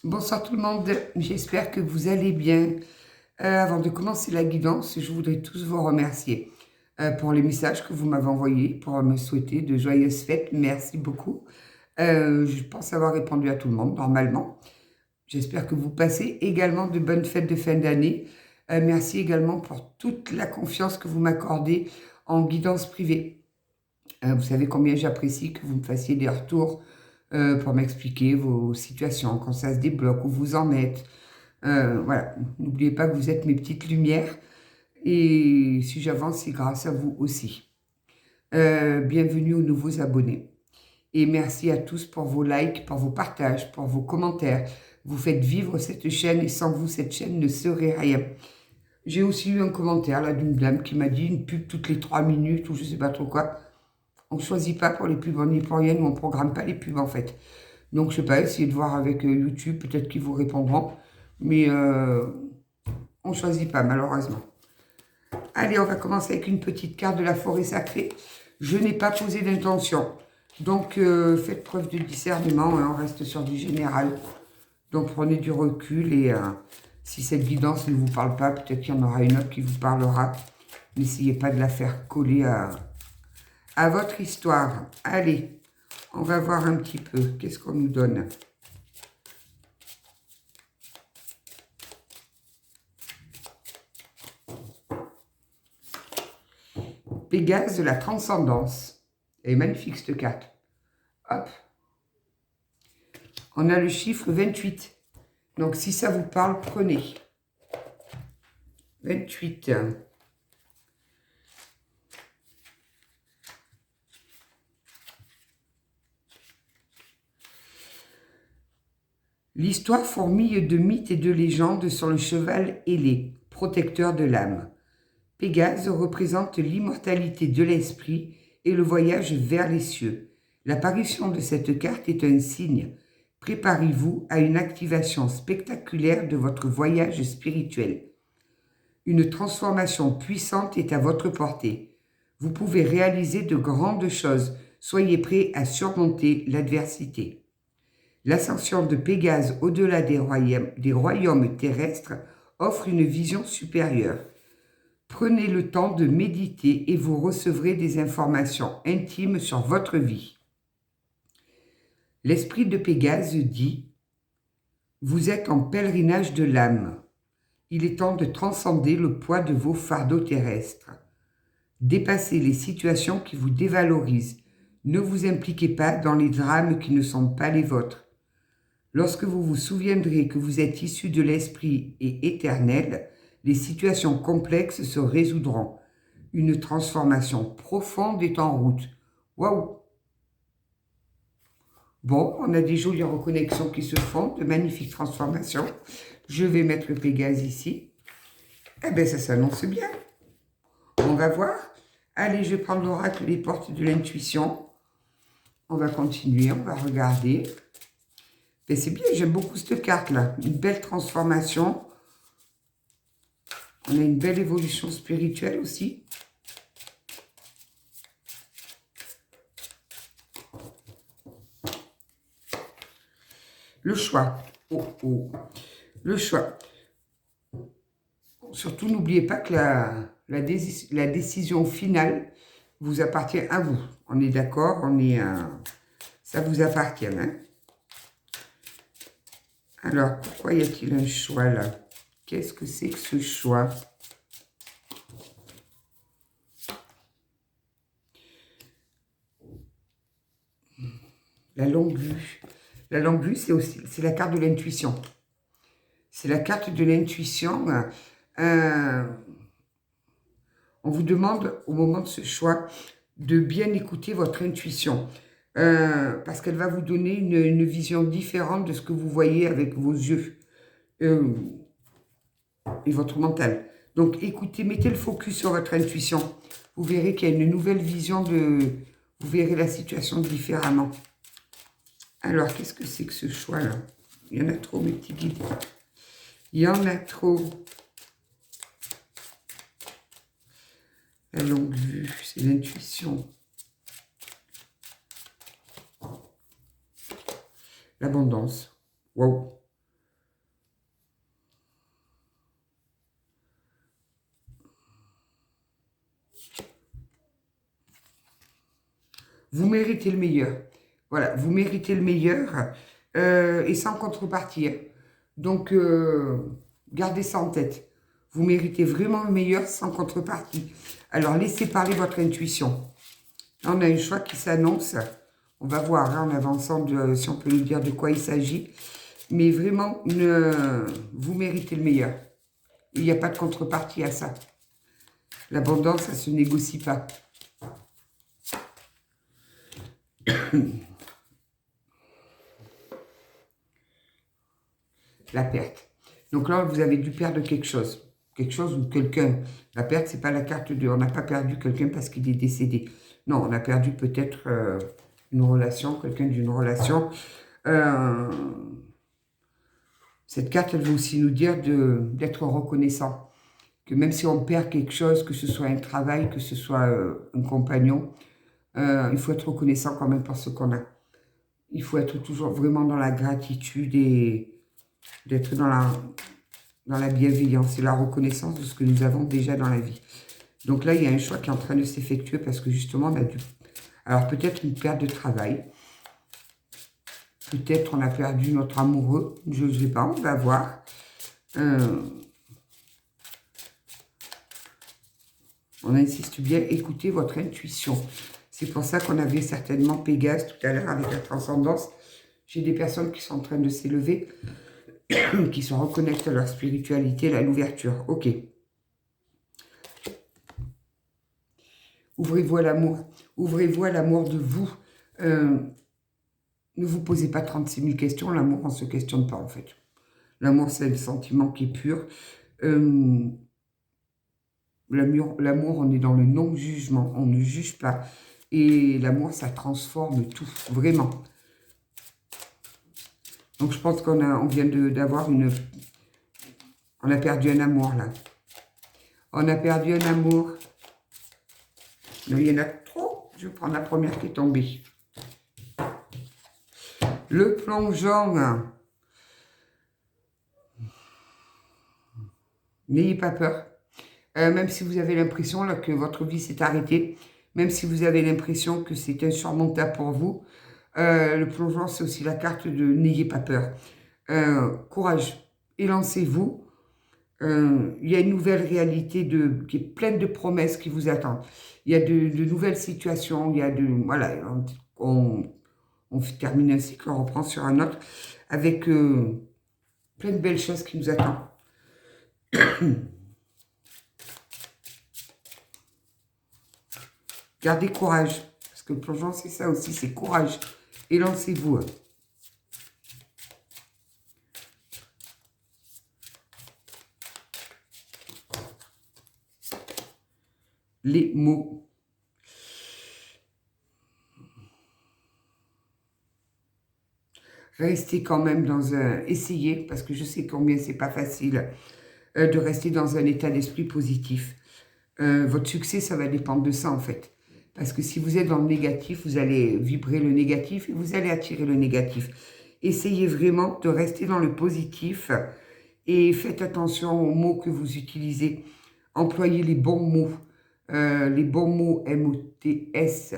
Bonsoir tout le monde, j'espère que vous allez bien. Avant de commencer la guidance, je voudrais tous vous remercier pour les messages que vous m'avez envoyés, pour me souhaiter de joyeuses fêtes. Merci beaucoup. Je pense avoir répondu à tout le monde, normalement. J'espère que vous passez également de bonnes fêtes de fin d'année. Merci également pour toute la confiance que vous m'accordez en guidance privée. Vous savez combien j'apprécie que vous me fassiez des retours pour m'expliquer vos situations, quand ça se débloque, où vous en êtes. Voilà, n'oubliez pas que vous êtes mes petites lumières. Et si j'avance, c'est grâce à vous aussi. Bienvenue aux nouveaux abonnés. Et merci à tous pour vos likes, pour vos partages, pour vos commentaires. Vous faites vivre cette chaîne et sans vous, cette chaîne ne serait rien. J'ai aussi eu un commentaire là d'une dame qui m'a dit une pub toutes les 3 minutes ou je sais pas trop quoi. On ne choisit pas pour les pubs, on n'y pour rien, nous on ne programme pas les pubs en fait. Donc je sais pas, essayez de voir avec YouTube, peut-être qu'ils vous répondront. Mais on ne choisit pas malheureusement. Allez, on va commencer avec une petite carte de la forêt sacrée. Je n'ai pas posé d'intention. Donc faites preuve de discernement, hein, on reste sur du général. Donc prenez du recul et si cette guidance ne vous parle pas, peut-être qu'il y en aura une autre qui vous parlera. N'essayez pas de la faire coller à votre histoire. Allez, on va voir un petit peu. Qu'est-ce qu'on nous donne? Pégase de la transcendance. Elle est magnifique cette carte. Hop. On a le chiffre 28. Donc si ça vous parle, prenez. 28. L'histoire fourmille de mythes et de légendes sur le cheval ailé, protecteur de l'âme. Pégase représente l'immortalité de l'esprit et le voyage vers les cieux. L'apparition de cette carte est un signe. Préparez-vous à une activation spectaculaire de votre voyage spirituel. Une transformation puissante est à votre portée. Vous pouvez réaliser de grandes choses. Soyez prêts à surmonter l'adversité. L'ascension de Pégase au-delà des royaumes terrestres offre une vision supérieure. Prenez le temps de méditer et vous recevrez des informations intimes sur votre vie. L'esprit de Pégase dit « Vous êtes en pèlerinage de l'âme. Il est temps de transcender le poids de vos fardeaux terrestres. Dépassez les situations qui vous dévalorisent. Ne vous impliquez pas dans les drames qui ne sont pas les vôtres. Lorsque vous vous souviendrez que vous êtes issu de l'esprit et éternel, les situations complexes se résoudront. Une transformation profonde est en route. » Waouh! Bon, on a des jolies reconnexions qui se font, de magnifiques transformations. Je vais mettre le Pégase ici. Eh bien, ça s'annonce bien. On va voir. Allez, je vais prendre l'oracle des portes de l'intuition. On va continuer, on va regarder. Et c'est bien, j'aime beaucoup cette carte-là. Une belle transformation. On a une belle évolution spirituelle aussi. Le choix. Oh, oh. Le choix. Surtout, n'oubliez pas que la décision finale vous appartient à vous. On est d'accord, ça vous appartient. Hein? Alors, pourquoi y a-t-il un choix là? Qu'est-ce que c'est que ce choix? La longue vue. La longue vue, c'est la carte de l'intuition. C'est la carte de l'intuition. On vous demande, au moment de ce choix, de bien écouter votre intuition. Parce qu'elle va vous donner une vision différente de ce que vous voyez avec vos yeux et votre mental. Donc écoutez, mettez le focus sur votre intuition. Vous verrez qu'il y a une nouvelle vision vous verrez la situation différemment. Alors, qu'est-ce que c'est que ce choix-là? Il y en a trop, mes petits guides. Il y en a trop. La longue vue, c'est l'intuition. L'abondance. Waouh. Vous méritez le meilleur. Voilà, vous méritez le meilleur et sans contrepartie. Hein. Donc, gardez ça en tête. Vous méritez vraiment le meilleur sans contrepartie. Alors, laissez parler votre intuition. Là, on a un choix qui s'annonce. On va voir hein, en avançant si on peut nous dire de quoi il s'agit. Mais vraiment, vous méritez le meilleur. Il n'y a pas de contrepartie à ça. L'abondance, ça ne se négocie pas. La perte. Donc là, vous avez dû perdre quelque chose. Quelque chose ou quelqu'un. La perte, c'est pas la carte de... On n'a pas perdu quelqu'un parce qu'il est décédé. Non, on a perdu peut-être une relation, quelqu'un d'une relation. Cette carte, elle veut aussi nous dire d'être reconnaissant. Que même si on perd quelque chose, que ce soit un travail, que ce soit un compagnon, il faut être reconnaissant quand même pour ce qu'on a. Il faut être toujours vraiment dans la gratitude et d'être dans la bienveillance et la reconnaissance de ce que nous avons déjà dans la vie. Donc là, il y a un choix qui est en train de s'effectuer parce que justement, on a dû... Alors peut-être une perte de travail. Peut-être on a perdu notre amoureux. Je ne sais pas, on va voir. On insiste bien, écoutez votre intuition. C'est pour ça qu'on avait certainement Pégase tout à l'heure avec la transcendance. J'ai des personnes qui sont en train de s'élever, qui se reconnectent à leur spiritualité, à l'ouverture. Ok. Ouvrez-vous à l'amour. Ouvrez-vous à l'amour de vous. Ne vous posez pas 36 000 questions. L'amour, on ne se questionne pas en fait. L'amour, c'est un sentiment qui est pur. L'amour, on est dans le non-jugement. On ne juge pas. Et l'amour, ça transforme tout, vraiment. Donc, je pense on vient d'avoir une... On a perdu un amour, là. On a perdu un amour. Mais il y en a trop. Je vais prendre la première qui est tombée. Le plongeon. N'ayez pas peur. Même si vous avez l'impression là que votre vie s'est arrêtée, même si vous avez l'impression que c'est insurmontable pour vous, le plongeon, c'est aussi la carte de n'ayez pas peur. Courage, élancez-vous. Il y a une nouvelle réalité qui est pleine de promesses qui vous attendent. Il y a de nouvelles situations, il y a voilà, on termine un cycle, on reprend sur un autre, avec plein de belles choses qui nous attendent. Gardez courage, parce que le plongeon, c'est ça aussi, c'est courage. Et lancez-vous. Les mots. Restez quand même dans un... Essayez, parce que je sais combien c'est pas facile de rester dans un état d'esprit positif. Votre succès, ça va dépendre de ça, en fait. Parce que si vous êtes dans le négatif, vous allez vibrer le négatif et vous allez attirer le négatif. Essayez vraiment de rester dans le positif et faites attention aux mots que vous utilisez. Employez les bons mots. Les bons mots M-O-T-S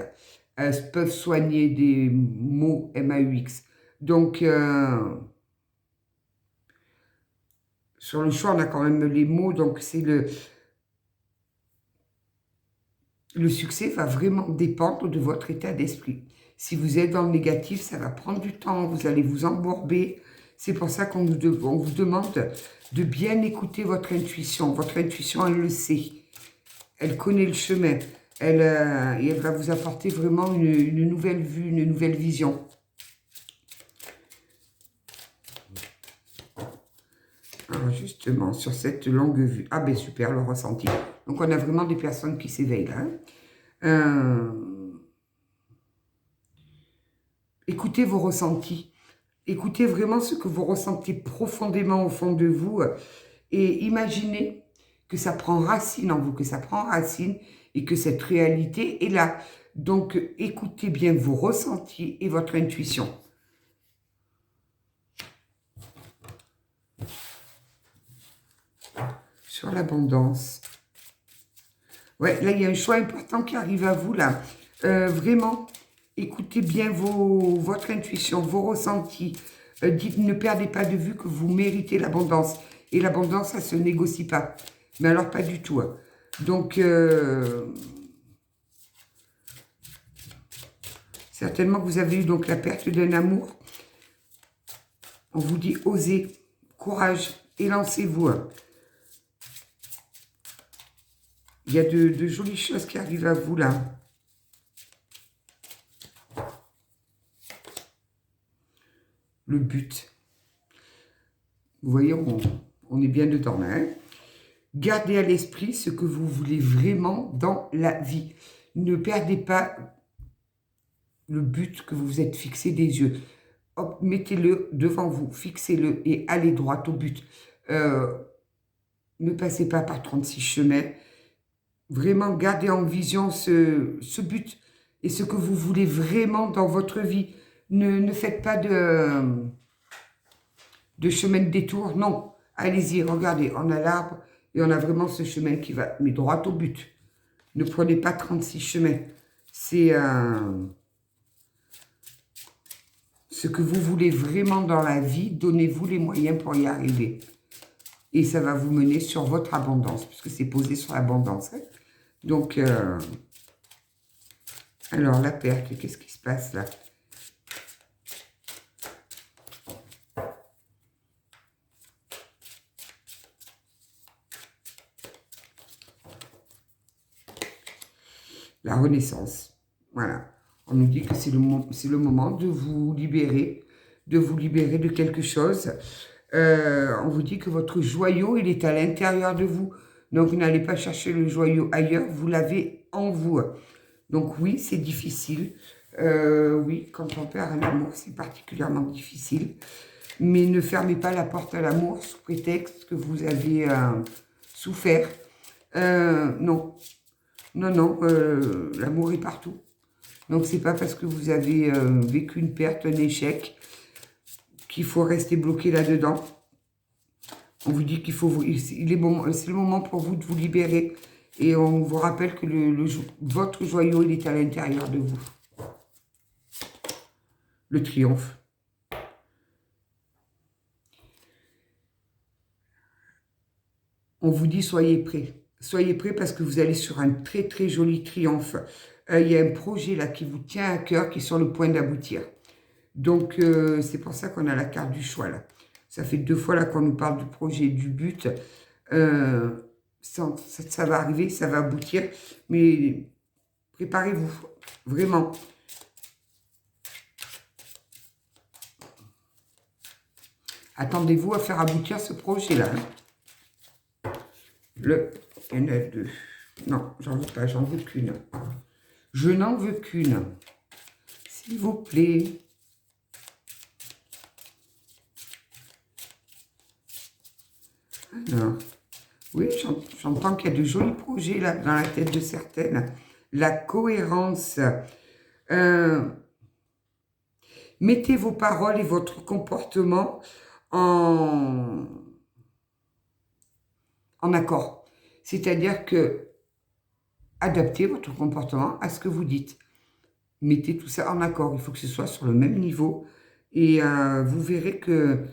peuvent soigner des mots M-A-U-X. Donc, sur le choix, on a quand même les mots. Donc, c'est le succès va vraiment dépendre de votre état d'esprit. Si vous êtes dans le négatif, ça va prendre du temps, vous allez vous embourber. C'est pour ça qu'on vous demande de bien écouter votre intuition. Votre intuition, elle le sait. Elle connaît le chemin. Et elle va vous apporter vraiment une nouvelle vue, une nouvelle vision. Alors justement, sur cette longue vue. Ah ben super, le ressenti. Donc on a vraiment des personnes qui s'éveillent là. Écoutez vos ressentis. Écoutez vraiment ce que vous ressentez profondément au fond de vous. Et imaginez que ça prend racine en vous, que ça prend racine et que cette réalité est là. Donc écoutez bien vos ressentis et votre intuition. Sur l'abondance. Ouais, là, il y a un choix important qui arrive à vous, là. Vraiment, Écoutez bien votre intuition, vos ressentis. Dites, ne perdez pas de vue que vous méritez l'abondance. Et l'abondance, ça ne se négocie pas. Mais alors, pas du tout. Hein. Donc, certainement que vous avez eu donc la perte d'un amour. On vous dit, osez, courage, et lancez-vous. Hein. Il y a de jolies choses qui arrivent à vous, là. Le but. Vous voyez, on est bien dedans, là. Hein. Gardez à l'esprit ce que vous voulez vraiment dans la vie. Ne perdez pas le but que vous vous êtes fixé des yeux. Mettez-le devant vous, fixez-le et allez droit au but. Ne passez pas par 36 chemins. Vraiment, gardez en vision ce but et ce que vous voulez vraiment dans votre vie. Ne faites pas de chemin de détour. Non, allez-y, regardez, on a l'arbre et on a vraiment ce chemin qui va, mais droit au but. Ne prenez pas 36 chemins. C'est ce que vous voulez vraiment dans la vie, donnez-vous les moyens pour y arriver. Et ça va vous mener sur votre abondance, puisque c'est posé sur l'abondance. Hein. Donc, alors la perte, qu'est-ce qui se passe là? La renaissance, voilà. On nous dit que c'est le moment de vous libérer de quelque chose. On vous dit que votre joyau, il est à l'intérieur de vous. Donc, n'allez pas chercher le joyau ailleurs, vous l'avez en vous. Donc, oui, c'est difficile. Oui, quand on perd un amour, c'est particulièrement difficile. Mais ne fermez pas la porte à l'amour sous prétexte que vous avez souffert. Non. Non, non, l'amour est partout. Donc, c'est pas parce que vous avez vécu une perte, un échec, qu'il faut rester bloqué là-dedans. On vous dit qu'il faut c'est le moment pour vous de vous libérer. Et on vous rappelle que votre joyau, il est à l'intérieur de vous. Le triomphe. On vous dit, soyez prêts. Soyez prêts parce que vous allez sur un très, très joli triomphe. Il y a un projet là qui vous tient à cœur, qui est sur le point d'aboutir. Donc, c'est pour ça qu'on a la carte du choix là. Ça fait 2 fois là qu'on nous parle du projet, du but. Ça va arriver, ça va aboutir. Mais préparez-vous, vraiment. Attendez-vous à faire aboutir ce projet-là. Hein. Il y en a 2. Non, j'en veux pas, j'en veux qu'une. Je n'en veux qu'une. S'il vous plaît. Alors, oui, j'entends qu'il y a de jolis projets là dans la tête de certaines. La cohérence. Mettez vos paroles et votre comportement en accord. C'est-à-dire que adaptez votre comportement à ce que vous dites. Mettez tout ça en accord. Il faut que ce soit sur le même niveau. Et vous verrez que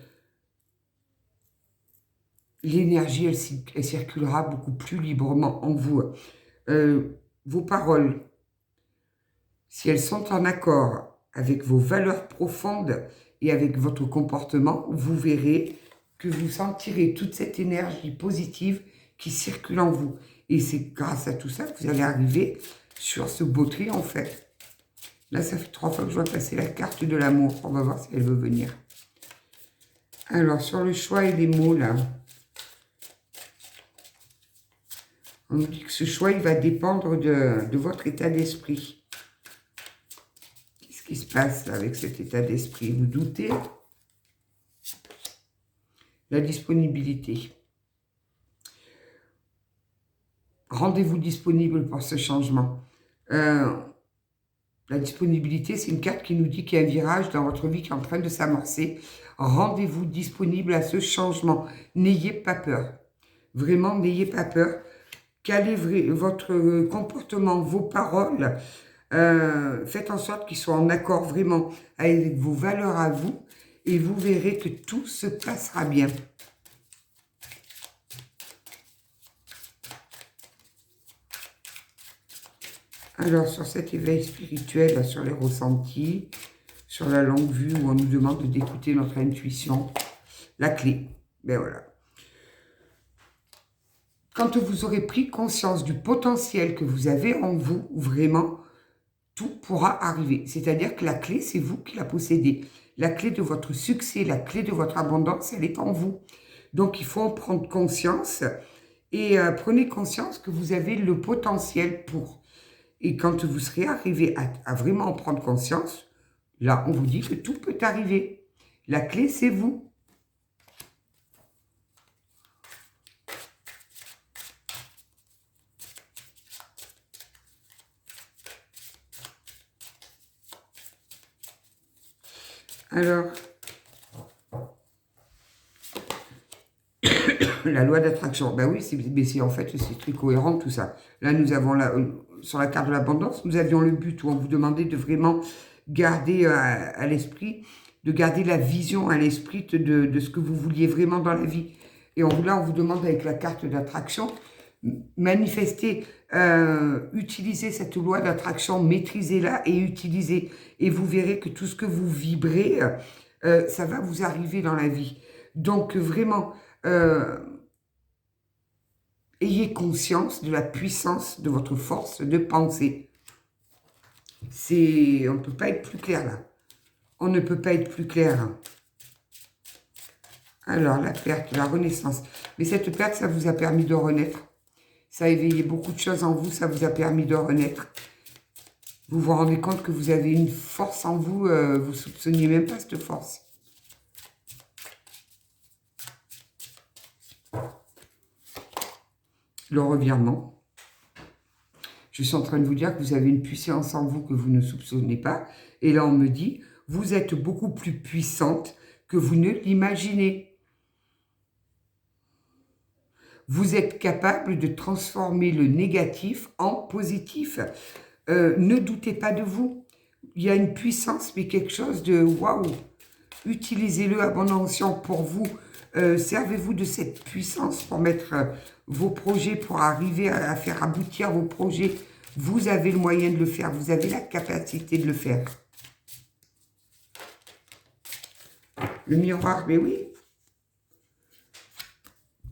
l'énergie, elle circulera beaucoup plus librement en vous. Vos paroles, si elles sont en accord avec vos valeurs profondes et avec votre comportement, vous verrez que vous sentirez toute cette énergie positive qui circule en vous. Et c'est grâce à tout ça que vous allez arriver sur ce beau triomphe. Là, ça fait 3 fois que je vois passer la carte de l'amour. On va voir si elle veut venir. Alors, sur le choix et les mots, là, on nous dit que ce choix, il va dépendre de votre état d'esprit. Qu'est-ce qui se passe avec cet état d'esprit? Vous doutez? La disponibilité. Rendez-vous disponible pour ce changement. La disponibilité, c'est une carte qui nous dit qu'il y a un virage dans votre vie qui est en train de s'amorcer. Rendez-vous disponible à ce changement. N'ayez pas peur. Vraiment, n'ayez pas peur. Calibrez votre comportement, vos paroles Faites en sorte qu'ils soient en accord vraiment avec vos valeurs à vous et vous verrez que tout se passera bien. Alors, sur cet éveil spirituel, là, sur les ressentis, sur la longue vue où on nous demande d'écouter notre intuition, la clé, ben voilà. Quand vous aurez pris conscience du potentiel que vous avez en vous, vraiment, tout pourra arriver. C'est-à-dire que la clé, c'est vous qui la possédez. La clé de votre succès, la clé de votre abondance, elle est en vous. Donc, il faut en prendre conscience et prenez conscience que vous avez le potentiel pour. Et quand vous serez arrivé à vraiment en prendre conscience, là, on vous dit que tout peut arriver. La clé, c'est vous. Alors, la loi d'attraction, ben oui, c'est en fait, c'est très cohérent tout ça. Là, nous avons, sur la carte de l'abondance, nous avions le but où on vous demandait de vraiment garder à l'esprit, de garder la vision à l'esprit de ce que vous vouliez vraiment dans la vie. Et là, on vous demande avec la carte d'attraction, manifester, utilisez cette loi d'attraction, maîtrisez-la et utilisez. Et vous verrez que tout ce que vous vibrez, ça va vous arriver dans la vie. Donc vraiment, ayez conscience de la puissance de votre force de pensée. On ne peut pas être plus clair là. On ne peut pas être plus clair. Alors, la perte, la renaissance. Mais cette perte, ça vous a permis de renaître. Ça a éveillé beaucoup de choses en vous, ça vous a permis de renaître. Vous vous rendez compte que vous avez une force en vous, vous ne soupçonniez même pas cette force. Le revirement. Je suis en train de vous dire que vous avez une puissance en vous que vous ne soupçonnez pas. Et là, on me dit, vous êtes beaucoup plus puissante que vous ne l'imaginez. Vous êtes capable de transformer le négatif en positif. Ne doutez pas de vous. Il y a une puissance, mais quelque chose de waouh. Utilisez-le à bon escient pour vous. Servez-vous de cette puissance pour mettre vos projets, pour arriver à faire aboutir vos projets. Vous avez le moyen de le faire. Vous avez la capacité de le faire. Le miroir, mais oui.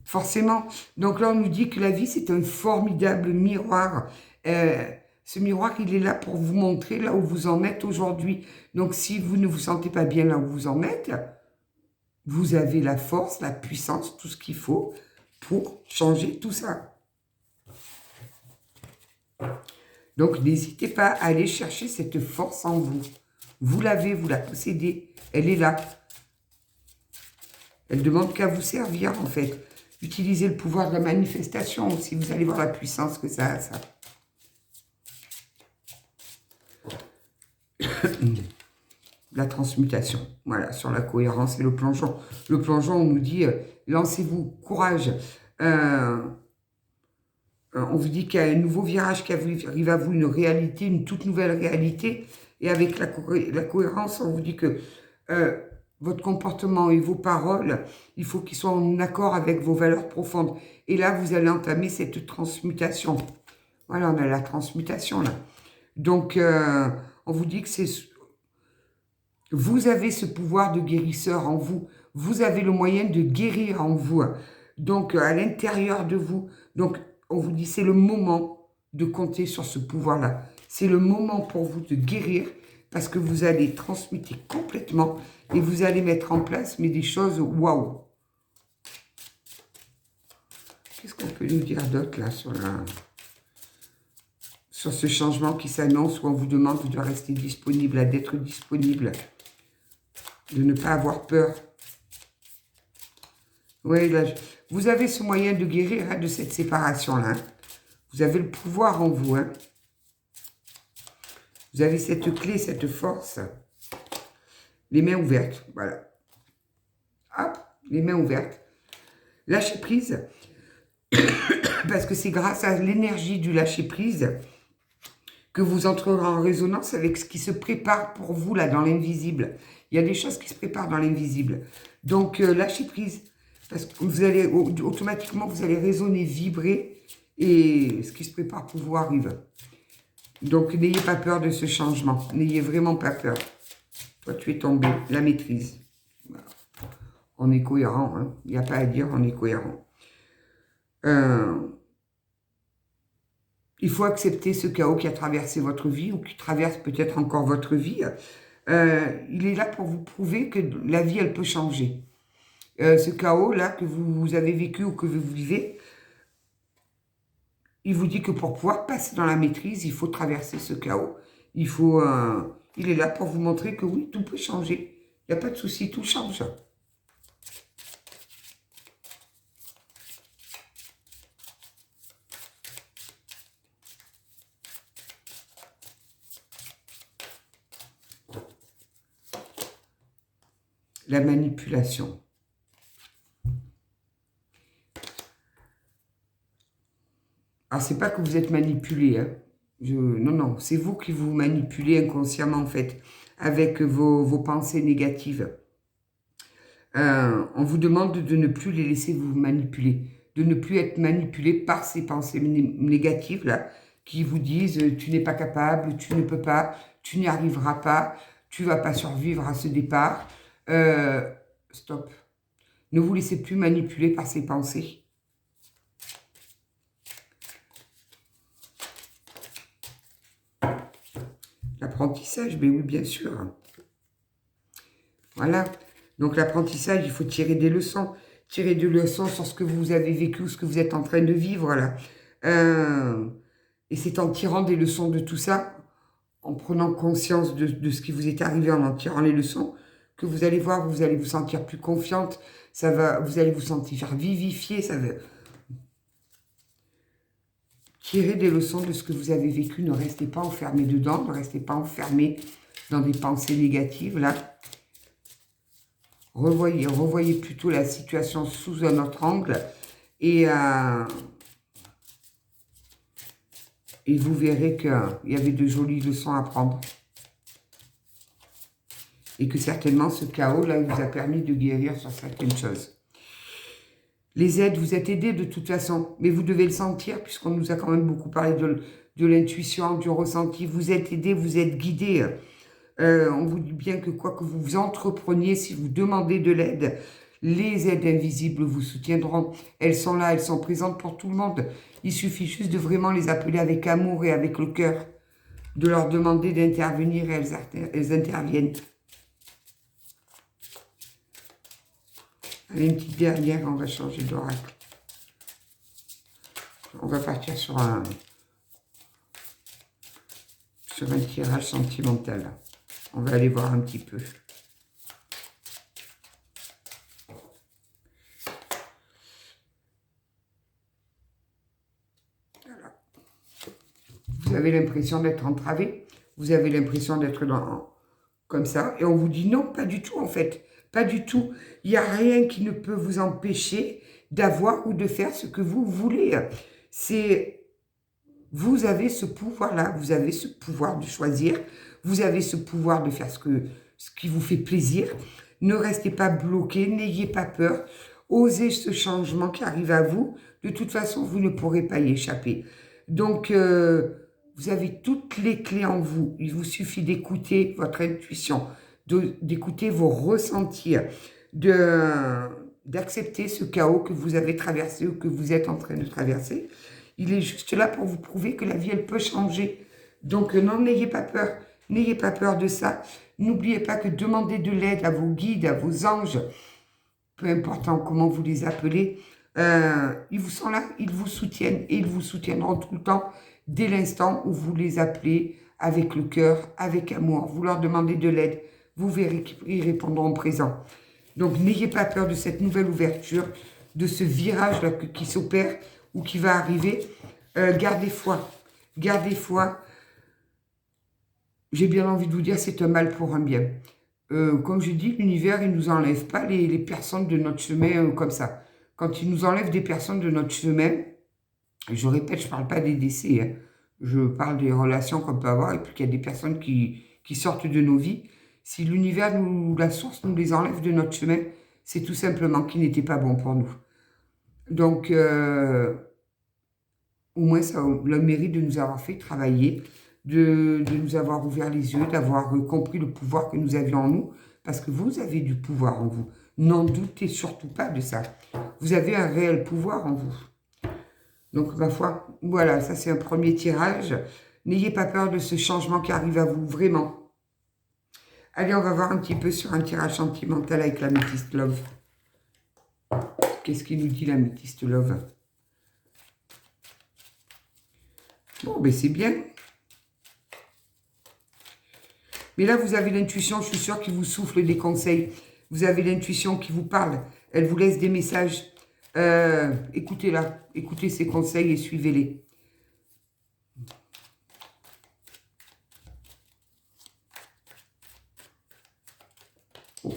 Forcément. Donc là, on nous dit que la vie, c'est un formidable miroir. Ce miroir, il est là pour vous montrer là où vous en êtes aujourd'hui. Donc, si vous ne vous sentez pas bien là où vous en êtes, vous avez la force, la puissance, tout ce qu'il faut pour changer tout ça. Donc, n'hésitez pas à aller chercher cette force en vous. Vous l'avez, vous la possédez. Elle est là. Elle demande qu'à vous servir, en fait. Utilisez le pouvoir de la manifestation aussi. Vous allez voir la puissance que ça a, ça. La transmutation, voilà, sur la cohérence et le plongeon. Le plongeon, on nous dit, lancez-vous, courage. On vous dit qu'il y a un nouveau virage qui arrive à vous, une réalité, une toute nouvelle réalité. Et avec la cohérence, on vous dit que votre comportement et vos paroles, il faut qu'ils soient en accord avec vos valeurs profondes. Et là, vous allez entamer cette transmutation. Voilà, on a la transmutation, là. Donc, on vous dit que c'est... Vous avez ce pouvoir de guérisseur en vous. Vous avez le moyen de guérir en vous. Donc, à l'intérieur de vous. Donc, on vous dit, c'est le moment de compter sur ce pouvoir-là. C'est le moment pour vous de guérir parce que vous allez transmuter complètement et vous allez mettre en place mais des choses waouh. Qu'est-ce qu'on peut nous dire d'autre là sur ce changement qui s'annonce où on vous demande de rester disponible, d'être disponible, de ne pas avoir peur. Oui, là, vous avez ce moyen de guérir hein, de cette séparation-là. Hein. Vous avez le pouvoir en vous. Hein. Vous avez cette clé, cette force. Les mains ouvertes, voilà. Hop, les mains ouvertes. Lâchez prise. Parce que c'est grâce à l'énergie du lâcher prise que vous entrerez en résonance avec ce qui se prépare pour vous, là, dans l'invisible. Il y a des choses qui se préparent dans l'invisible. Donc, lâchez prise, parce que vous allez, automatiquement, vous allez résonner, vibrer, et ce qui se prépare pour vous arrive. Donc, n'ayez pas peur de ce changement. N'ayez vraiment pas peur. Toi, tu es tombé. La maîtrise. Voilà. On est cohérent. Hein. Il n'y a pas à dire, on est cohérent. Il faut accepter ce chaos qui a traversé votre vie ou qui traverse peut-être encore votre vie. Il est là pour vous prouver que la vie, elle peut changer. Ce chaos-là que vous avez vécu ou que vous vivez, il vous dit que pour pouvoir passer dans la maîtrise, il faut traverser ce chaos. Il est là pour vous montrer que oui, tout peut changer. Il n'y a pas de souci, tout change. La manipulation. Alors, c'est pas que vous êtes manipulé, hein. Non, non, c'est vous qui vous manipulez inconsciemment, en fait, avec vos pensées négatives. On vous demande de ne plus les laisser vous manipuler, de ne plus être manipulé par ces pensées négatives, là, qui vous disent « tu n'es pas capable, tu ne peux pas, tu n'y arriveras pas, tu ne vas pas survivre à ce départ. » Stop. Ne vous laissez plus manipuler par ces pensées. L'apprentissage, mais oui, bien sûr. Voilà. Donc, l'apprentissage, il faut tirer des leçons. Tirer des leçons sur ce que vous avez vécu, ce que vous êtes en train de vivre, là. Et c'est en tirant des leçons de tout ça, en prenant conscience de ce qui vous est arrivé, en tirant les leçons, que vous allez voir, vous allez vous sentir plus confiante, vous allez vous sentir vivifiée, Tirez des leçons de ce que vous avez vécu, ne restez pas enfermé dedans, ne restez pas enfermé dans des pensées négatives, là. Revoyez plutôt la situation sous un autre angle et vous verrez qu'il y avait de jolies leçons à prendre. Et que certainement ce chaos-là vous a permis de guérir sur certaines choses. Les aides, vous êtes aidés de toute façon, mais vous devez le sentir, puisqu'on nous a quand même beaucoup parlé de l'intuition, du ressenti. Vous êtes aidés, vous êtes guidés. On vous dit bien que quoi que vous entrepreniez, si vous demandez de l'aide, les aides invisibles vous soutiendront. Elles sont là, elles sont présentes pour tout le monde. Il suffit juste de vraiment les appeler avec amour et avec le cœur, de leur demander d'intervenir et elles interviennent. Allez, une petite dernière, on va changer d'oracle. On va partir sur un tirage sentimental. On va aller voir un petit peu. Voilà. Vous avez l'impression d'être entravé. Vous avez l'impression d'être comme ça. Et on vous dit non, pas du tout en fait. Pas du tout. Il n'y a rien qui ne peut vous empêcher d'avoir ou de faire ce que vous voulez. Vous avez ce pouvoir-là. Vous avez ce pouvoir de choisir. Vous avez ce pouvoir de faire ce qui vous fait plaisir. Ne restez pas bloqué. N'ayez pas peur. Osez ce changement qui arrive à vous. De toute façon, vous ne pourrez pas y échapper. Donc, vous avez toutes les clés en vous. Il vous suffit d'écouter votre intuition, d'écouter vos ressentis, d'accepter ce chaos que vous avez traversé ou que vous êtes en train de traverser. Il est juste là pour vous prouver que la vie, elle peut changer. Donc, n'ayez pas peur. N'ayez pas peur de ça. N'oubliez pas que demander de l'aide à vos guides, à vos anges, peu importe comment vous les appelez, ils vous sont là, ils vous soutiennent et ils vous soutiendront tout le temps dès l'instant où vous les appelez avec le cœur, avec amour. Vous leur demandez de l'aide. Vous verrez qu'ils répondront présent. Donc, n'ayez pas peur de cette nouvelle ouverture, de ce virage-là qui s'opère ou qui va arriver. Gardez foi. Gardez foi. J'ai bien envie de vous dire, c'est un mal pour un bien. Comme je dis, l'univers, il ne nous enlève pas les personnes de notre chemin comme ça. Quand il nous enlève des personnes de notre chemin, je répète, je ne parle pas des décès. Hein. Je parle des relations qu'on peut avoir et puis qu'il y a des personnes qui sortent de nos vies. Si l'univers ou la source nous les enlève de notre chemin, c'est tout simplement qu'ils n'étaient pas bons pour nous. Donc, au moins, ça a le mérite de nous avoir fait travailler, de nous avoir ouvert les yeux, d'avoir compris le pouvoir que nous avions en nous, parce que vous avez du pouvoir en vous. N'en doutez surtout pas de ça. Vous avez un réel pouvoir en vous. Donc, ma foi, voilà, ça c'est un premier tirage. N'ayez pas peur de ce changement qui arrive à vous, vraiment. Allez, on va voir un petit peu sur un tirage sentimental avec l'Améthyste Love. Qu'est-ce qu'il nous dit l'Améthyste Love? Bon, ben c'est bien. Mais là, vous avez l'intuition, je suis sûre, qui vous souffle des conseils. Vous avez l'intuition qui vous parle. Elle vous laisse des messages. Écoutez-la. Écoutez ses conseils et suivez-les. Oh.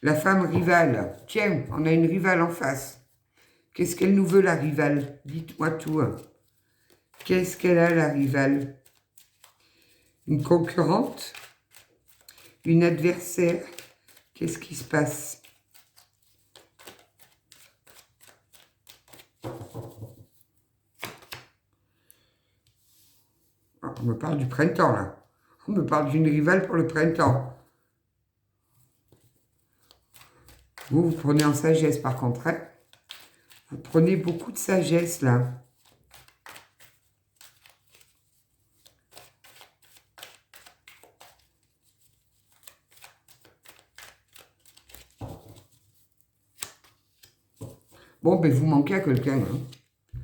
La femme rivale. Tiens, on a une rivale en face. Qu'est-ce qu'elle nous veut, la rivale? Dites-moi tout. Qu'est-ce qu'elle a, la rivale? Une concurrente? Une adversaire? Qu'est-ce qui se passe? On me parle du printemps, là. On me parle d'une rivale pour le printemps. Vous prenez en sagesse, par contre, hein? Vous prenez beaucoup de sagesse, là. Bon, ben, vous manquez à quelqu'un. Hein.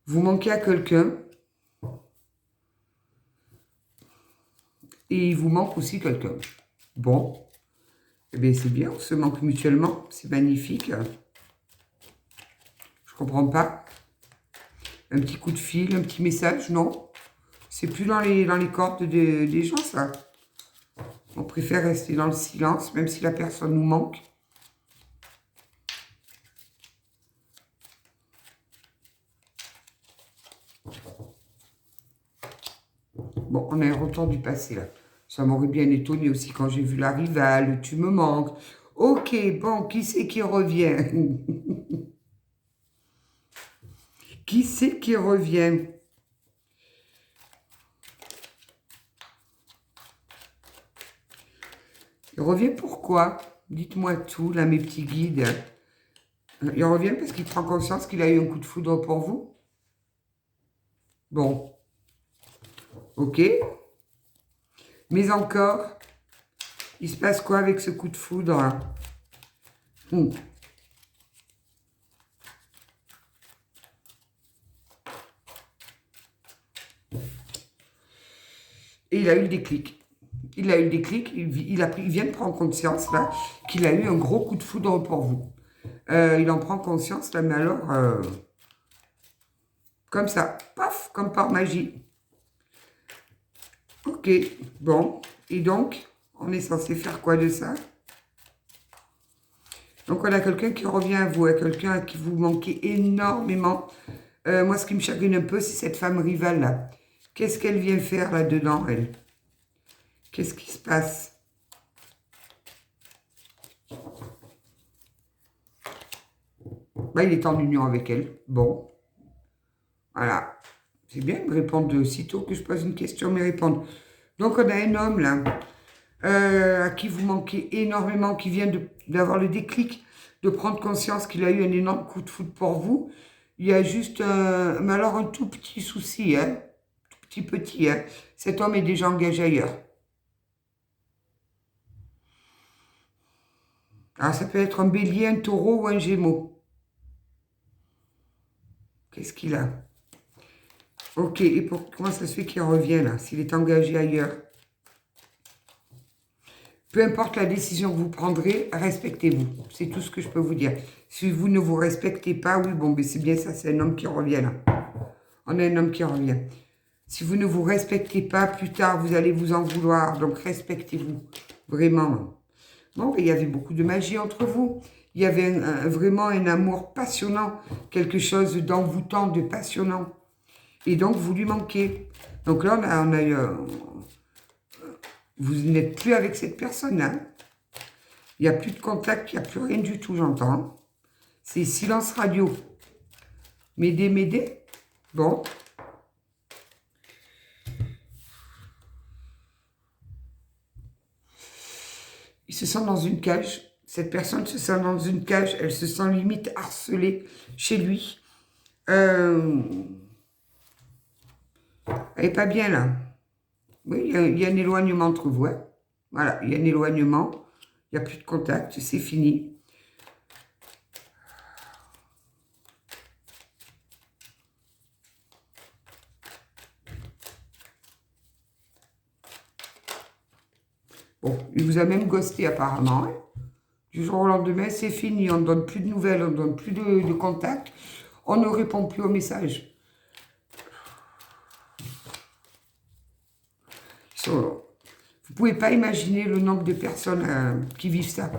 Vous manquez à quelqu'un. Et il vous manque aussi quelqu'un. Bon. Eh bien, c'est bien, on se manque mutuellement. C'est magnifique. Je comprends pas. Un petit coup de fil, un petit message, non. C'est plus dans les cordes des gens, ça. On préfère rester dans le silence, même si la personne nous manque. Bon, on a un retour du passé, là. Ça m'aurait bien étonné aussi quand j'ai vu la rivale. Tu me manques. Ok, bon, qui c'est qui revient? Qui c'est qui revient? Il revient pourquoi? Dites-moi tout, là, mes petits guides. Il revient parce qu'il prend conscience qu'il a eu un coup de foudre pour vous? Bon. Ok. Mais encore, il se passe quoi avec ce coup de foudre? Et il a eu le déclic. Il a eu le déclic, il vient de prendre conscience, là, qu'il a eu un gros coup de foudre pour vous. Il en prend conscience, là, mais alors, comme ça, paf, comme par magie. Ok, bon, et donc, on est censé faire quoi de ça? Donc, on a quelqu'un qui revient à vous, quelqu'un à qui vous manquez énormément. Moi, ce qui me chagrine un peu, c'est cette femme rivale, là. Qu'est-ce qu'elle vient faire là-dedans, elle? Qu'est-ce qui se passe? Bah, il est en union avec elle. Bon. Voilà. C'est bien de me répondre sitôt que je pose une question, mais répondre. Donc, on a un homme, là, à qui vous manquez énormément, qui vient d'avoir le déclic, de prendre conscience qu'il a eu un énorme coup de foudre pour vous. Il y a juste, mais alors un tout petit souci, hein, tout petit, hein. Cet homme est déjà engagé ailleurs. Alors, ça peut être un bélier, un taureau ou un gémeau. Qu'est-ce qu'il a? Ok, et comment ça se fait qu'il revient, là, s'il est engagé ailleurs? Peu importe la décision que vous prendrez, respectez-vous. C'est tout ce que je peux vous dire. Si vous ne vous respectez pas, oui, bon, ben c'est bien ça, c'est un homme qui revient, là. On a un homme qui revient. Si vous ne vous respectez pas, plus tard, vous allez vous en vouloir. Donc, respectez-vous. Vraiment. Bon, il y avait beaucoup de magie entre vous. Il y avait vraiment un amour passionnant. Quelque chose d'envoûtant, de passionnant. Et donc, vous lui manquez. Donc là, on a eu... vous n'êtes plus avec cette personne-là. Il n'y a plus de contact, il n'y a plus rien du tout, j'entends. C'est silence radio. M'aider, m'aider. Bon. Il se sent dans une cage. Cette personne se sent dans une cage. Elle se sent limite harcelée chez lui. Elle n'est pas bien là. Oui, il y a un éloignement entre vous. Hein. Voilà, il y a un éloignement. Il n'y a plus de contact. C'est fini. Bon, il vous a même ghosté apparemment. Hein. Du jour au lendemain, c'est fini. On ne donne plus de nouvelles, on ne donne plus de contact. On ne répond plus aux messages. Vous ne pouvez pas imaginer le nombre de personnes qui vivent ça.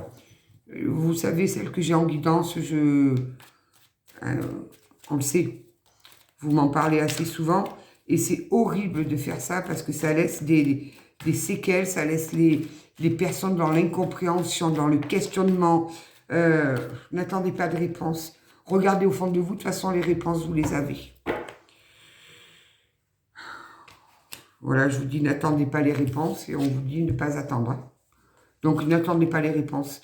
Vous savez, celle que j'ai en guidance, on le sait. Vous m'en parlez assez souvent. Et c'est horrible de faire ça parce que ça laisse des séquelles, ça laisse les personnes dans l'incompréhension, dans le questionnement. N'attendez pas de réponse. Regardez au fond de vous. De toute façon, les réponses, vous les avez. Voilà, je vous dis, n'attendez pas les réponses et on vous dit ne pas attendre. Hein. Donc, n'attendez pas les réponses.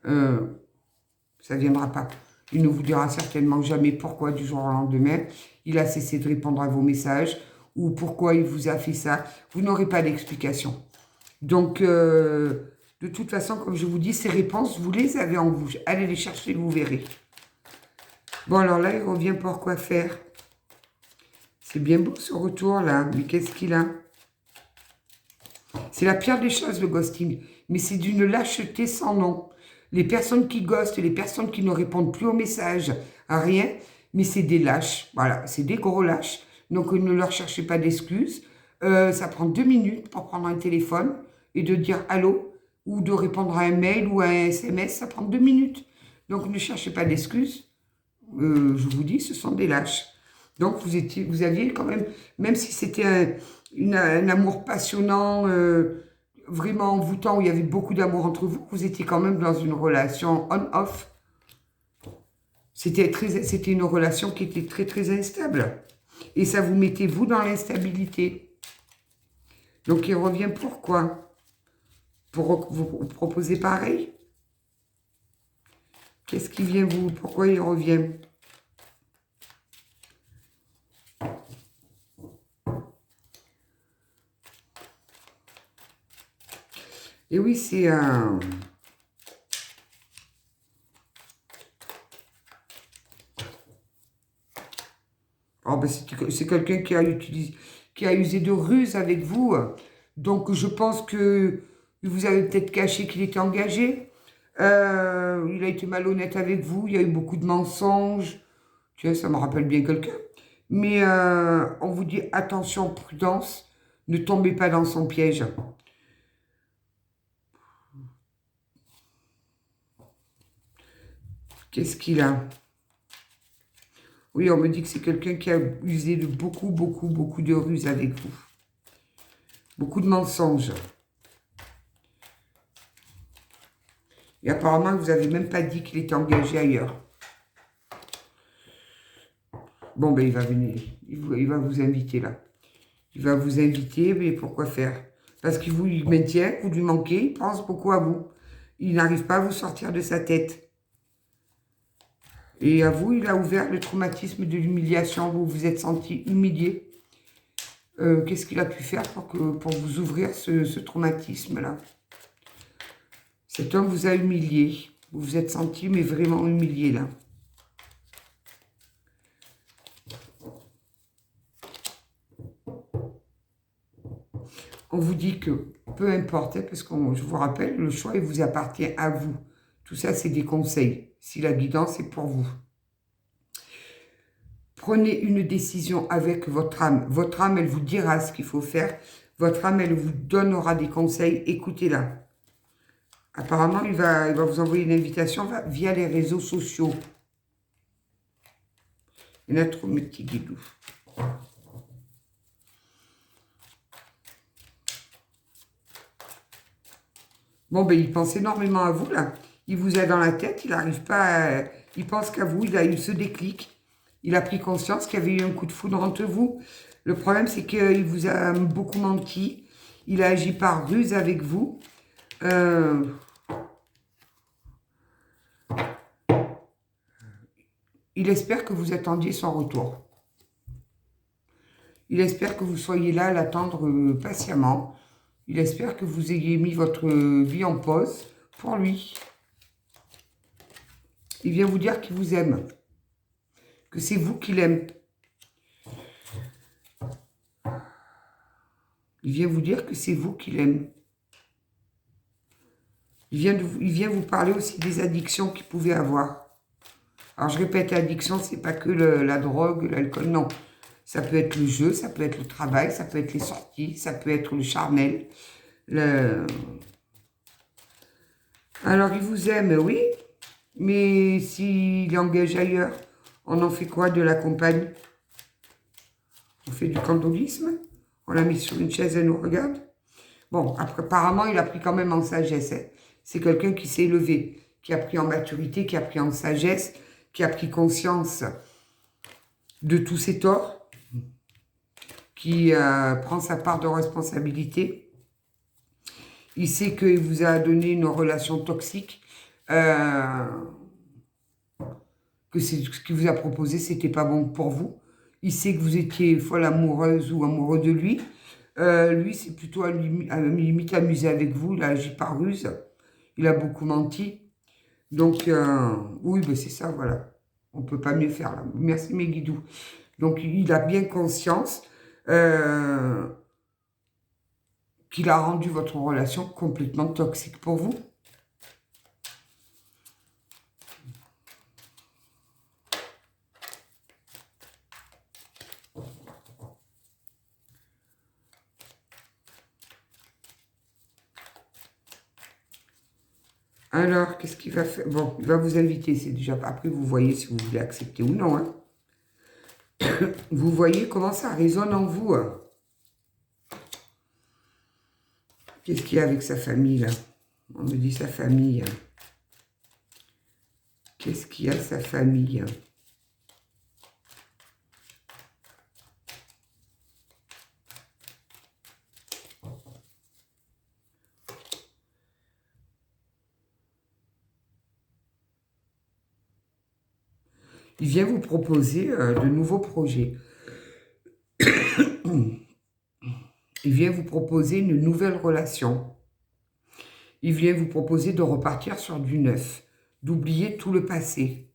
Ça ne viendra pas. Il ne vous dira certainement jamais pourquoi du jour au lendemain, il a cessé de répondre à vos messages ou pourquoi il vous a fait ça. Vous n'aurez pas d'explication. Donc, de toute façon, comme je vous dis, ces réponses, vous les avez en vous. Allez les chercher, vous verrez. Bon, alors là, il revient pour quoi faire. C'est bien beau ce retour là, mais qu'est-ce qu'il a? C'est la pire des choses, le ghosting. Mais c'est d'une lâcheté sans nom. Les personnes qui ghostent, les personnes qui ne répondent plus aux messages, à rien, mais c'est des lâches. Voilà, c'est des gros lâches. Donc ne leur cherchez pas d'excuses. Ça prend 2 minutes pour prendre un téléphone et de dire allô, ou de répondre à un mail ou à un SMS, ça prend 2 minutes. Donc ne cherchez pas d'excuses. Je vous dis, ce sont des lâches. Donc vous aviez quand même si c'était un amour passionnant, vraiment envoûtant, où il y avait beaucoup d'amour entre vous, vous étiez quand même dans une relation on-off. C'était une relation qui était très très instable. Et ça vous mettait vous dans l'instabilité. Donc il revient pourquoi? Pour vous proposer pareil? Qu'est-ce qui vient vous? Pourquoi il revient? Et oui, c'est un... Oh, ben c'est quelqu'un qui a usé de ruse avec vous. Donc, je pense que vous avez peut-être caché qu'il était engagé. Il a été malhonnête avec vous. Il y a eu beaucoup de mensonges. Tiens, ça me rappelle bien quelqu'un. Mais on vous dit attention, prudence. Ne tombez pas dans son piège. Qu'est-ce qu'il a? Oui, on me dit que c'est quelqu'un qui a usé de beaucoup de ruses avec vous. Beaucoup de mensonges. Et apparemment, vous n'avez même pas dit qu'il était engagé ailleurs. Bon, ben il va venir. Il va vous inviter là. Il va vous inviter, mais pourquoi faire? Parce qu'il vous maintient, vous lui manquez, il pense beaucoup à vous. Il n'arrive pas à vous sortir de sa tête. Et à vous, il a ouvert le traumatisme de l'humiliation. Vous vous êtes senti humilié. Qu'est-ce qu'il a pu faire pour vous ouvrir ce traumatisme-là? Cet homme vous a humilié. Vous vous êtes senti, mais vraiment humilié, là. On vous dit que, peu importe, hein, parce que je vous rappelle, le choix, il vous appartient à vous. Tout ça, c'est des conseils. Si la guidance est pour vous. Prenez une décision avec votre âme. Votre âme, elle vous dira ce qu'il faut faire. Votre âme, elle vous donnera des conseils. Écoutez-la. Apparemment, il va vous envoyer une invitation via les réseaux sociaux. Il y en a trop, mes petits guidous. Bon, ben, il pense énormément à vous, là. Il vous a dans la tête, il n'arrive pas à... Il pense qu'à vous, il a eu ce déclic. Il a pris conscience qu'il y avait eu un coup de foudre entre vous. Le problème, c'est qu'il vous a beaucoup menti. Il a agi par ruse avec vous. Il espère que vous attendiez son retour. Il espère que vous soyez là à l'attendre patiemment. Il espère que vous ayez mis votre vie en pause pour lui. Il vient vous dire qu'il vous aime. Que c'est vous qui l'aime. Il vient vous dire que c'est vous qui l'aime. Il vient vous parler aussi des addictions qu'il pouvait avoir. Alors je répète, l'addiction, c'est pas que la drogue, l'alcool, non. Ça peut être le jeu, ça peut être le travail, ça peut être les sorties, ça peut être le charnel. Alors il vous aime, oui, mais s'il est engagé ailleurs, on en fait quoi de la compagne? On fait du candolisme? On l'a mis sur une chaise, elle nous regarde? Bon, après, apparemment, il a pris quand même en sagesse. Hein. C'est quelqu'un qui s'est élevé, qui a pris en maturité, qui a pris en sagesse, qui a pris conscience de tous ses torts, qui prend sa part de responsabilité. Il sait qu'il vous a donné une relation toxique, que ce qu'il vous a proposé, c'était pas bon pour vous. Il sait que vous étiez folle amoureuse ou amoureux de lui. Lui, c'est plutôt à limite amusé avec vous. Il a agi par ruse. Il a beaucoup menti. Donc, oui, ben c'est ça, voilà. On ne peut pas mieux faire, là. Merci, mes guidous. Donc, il a bien conscience qu'il a rendu votre relation complètement toxique pour vous. Alors, qu'est-ce qu'il va faire? Bon, il va vous inviter, c'est déjà... Après, vous voyez si vous voulez accepter ou non. Hein. Vous voyez comment ça résonne en vous. Hein. Qu'est-ce qu'il y a avec sa famille, là? On me dit sa famille. Qu'est-ce qu'il y a, sa famille? Il vient vous proposer de nouveaux projets. Il vient vous proposer une nouvelle relation. Il vient vous proposer de repartir sur du neuf, d'oublier tout le passé.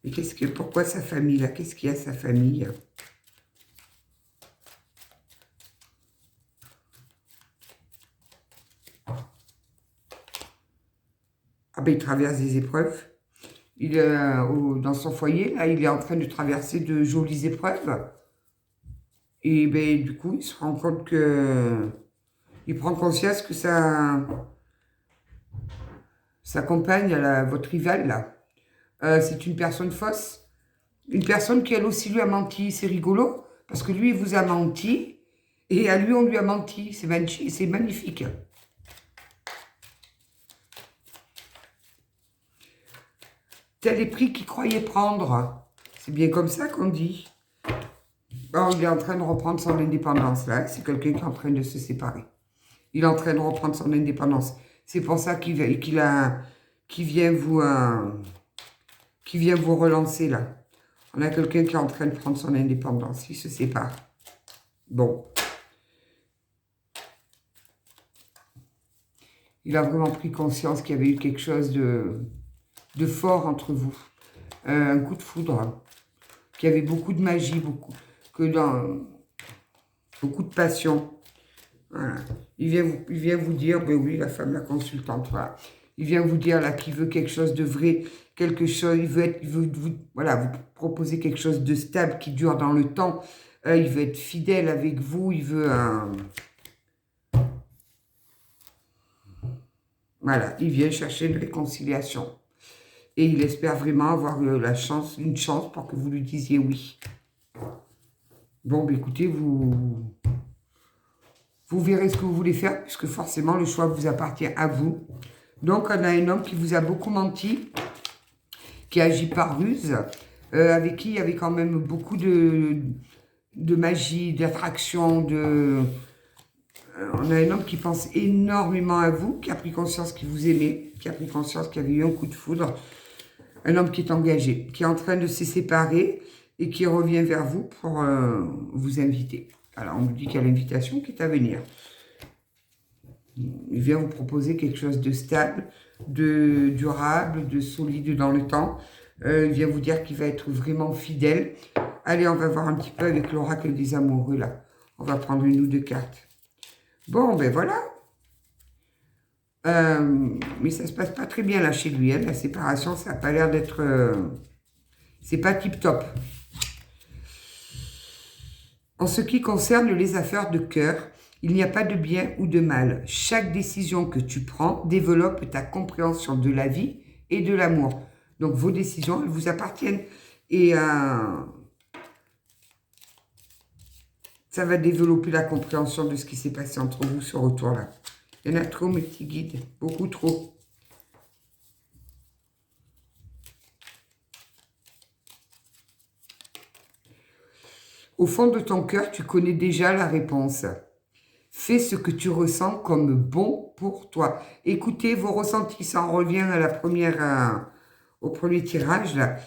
Et pourquoi sa famille là? Qu'est-ce qu'il y a sa famille? Ah ben il traverse des épreuves. Il est dans son foyer, là, il est en train de traverser de jolies épreuves. Et ben du coup, il se rend compte que... Il prend conscience que sa compagne, votre rivale, là, c'est une personne fausse. Une personne qui, elle aussi, lui a menti. C'est rigolo, parce que lui, il vous a menti, et à lui, on lui a menti. C'est magnifique. Tel est pris qu'il croyait prendre. C'est bien comme ça qu'on dit. Oh, il est en train de reprendre son indépendance, là. C'est quelqu'un qui est en train de se séparer. Il est en train de reprendre son indépendance. C'est pour ça qu'il vient vous relancer, là. On a quelqu'un qui est en train de prendre son indépendance. Il se sépare. Bon. Il a vraiment pris conscience qu'il y avait eu quelque chose de fort entre vous. Un coup de foudre. Qu'il y avait beaucoup de magie, beaucoup de passion. Voilà. Il vient vous dire, ben oui, la femme, la consultante, voilà. Il vient vous dire là qu'il veut quelque chose de vrai, quelque chose, il veut vous proposer quelque chose de stable, qui dure dans le temps. Il veut être fidèle avec vous, il veut Voilà, il vient chercher une réconciliation. Et il espère vraiment avoir une chance pour que vous lui disiez oui. Bon, ben écoutez, vous Vous verrez ce que vous voulez faire, puisque forcément, le choix vous appartient à vous. Donc, on a un homme qui vous a beaucoup menti, qui agit par ruse, avec qui il y avait quand même beaucoup de magie, d'attraction, on a un homme qui pense énormément à vous, qui a pris conscience qu'il vous aimait, qui a pris conscience qu'il y avait eu un coup de foudre. Un homme qui est engagé, qui est en train de se séparer et qui revient vers vous pour vous inviter. Alors, on me dit qu'il y a l'invitation qui est à venir. Il vient vous proposer quelque chose de stable, de durable, de solide dans le temps. Il vient vous dire qu'il va être vraiment fidèle. Allez, on va voir un petit peu avec l'oracle des amoureux, là. On va prendre une ou deux cartes. Bon, ben voilà. Mais ça se passe pas très bien là chez lui. Hein. La séparation, ça n'a pas l'air d'être... c'est pas tip-top. En ce qui concerne les affaires de cœur, il n'y a pas de bien ou de mal. Chaque décision que tu prends développe ta compréhension de la vie et de l'amour. Donc vos décisions, elles vous appartiennent. Et ça va développer la compréhension de ce qui s'est passé entre vous, ce retour-là. Il y en a trop, mes petits guides. Beaucoup trop. Au fond de ton cœur, tu connais déjà la réponse. Fais ce que tu ressens comme bon pour toi. Écoutez vos ressentis. Ça en revient à la première, au premier tirage, là.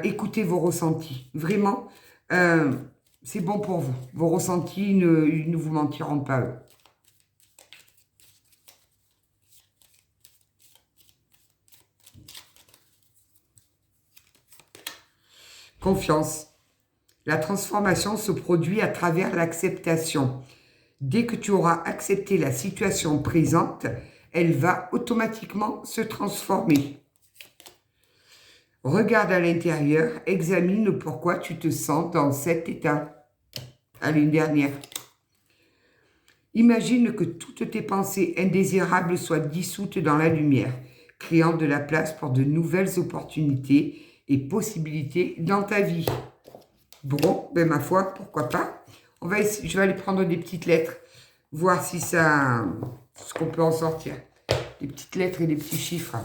Écoutez vos ressentis. Vraiment, c'est bon pour vous. Vos ressentis, ils ne vous mentiront pas, eux. Confiance. La transformation se produit à travers l'acceptation. Dès que tu auras accepté la situation présente, elle va automatiquement se transformer. Regarde à l'intérieur, examine pourquoi tu te sens dans cet état. Allez, une dernière. Imagine que toutes tes pensées indésirables soient dissoutes dans la lumière, créant de la place pour de nouvelles opportunités et possibilités dans ta vie. Bon, ben ma foi, pourquoi pas. Je vais aller prendre des petites lettres, voir si ça, ce qu'on peut en sortir. Des petites lettres et des petits chiffres.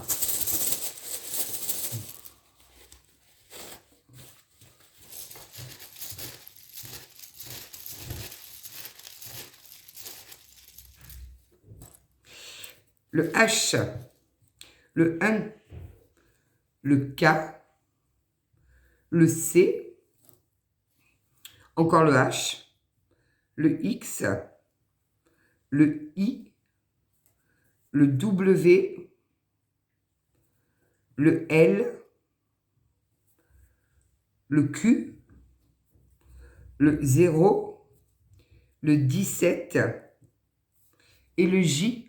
Le H, le 1, le K, le C, encore le H, le X, le I, le W, le L, le Q, le 0, le 17 et le J.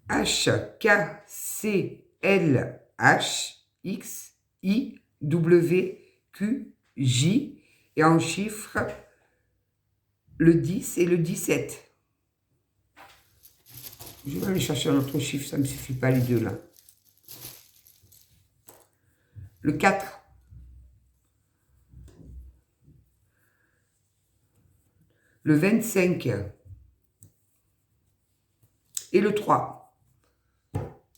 H, K, C, L, H, X, I, W, Q, J. Et en chiffres, le 10 et le 17. Je vais aller chercher un autre chiffre, ça ne me suffit pas les deux là. Le 4. Le 25. Et le 3.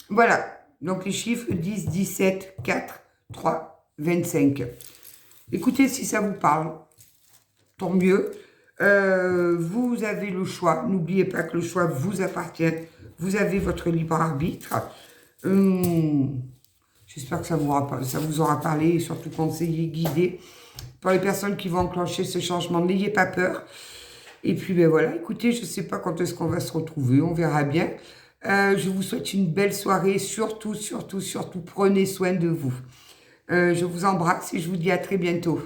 Voilà, donc les chiffres 10, 17, 4, 3, 25. Écoutez, si ça vous parle, tant mieux. Vous avez le choix. N'oubliez pas que le choix vous appartient. Vous avez votre libre arbitre. J'espère que ça vous aura parlé et surtout conseillé, guidé. Pour les personnes qui vont enclencher ce changement, n'ayez pas peur. Et puis, ben voilà, écoutez, je ne sais pas quand est-ce qu'on va se retrouver. On verra bien. Je vous souhaite une belle soirée. Surtout, surtout, surtout, prenez soin de vous. Je vous embrasse et je vous dis à très bientôt.